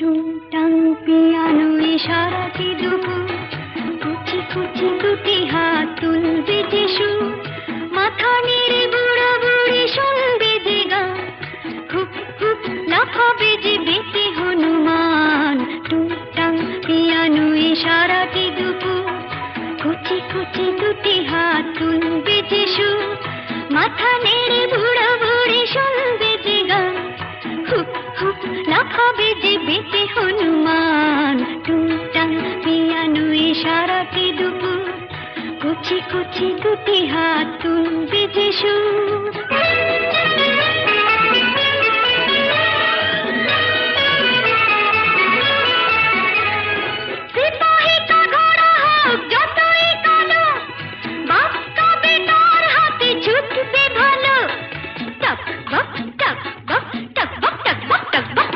টুংটাং পিয়ানোয় সারাটি দুপুর, কুচি কুচি দুটি হাত তুলবে যে সুর, মাথা নেড়ে বুড়া বুড়ি শুনবে যে গান, হুপ হুপ লাফাবে যে বেঁচে হনুমান। টুংটাং পিয়ানোয় সারাটি দুপুর, কুচি কুচি দুটি হাত তুলবে যে সুর, মাথা নেড়ে বুড়া বুড়ি শুনবে যে গান, হুপ হুপ লাফাবে যে বেঁচে হনুমান। টুংটাং পিয়ানোয় সারাটি দুপুর, কুচি কুচি দুটি হাত তুলবে যে সুর।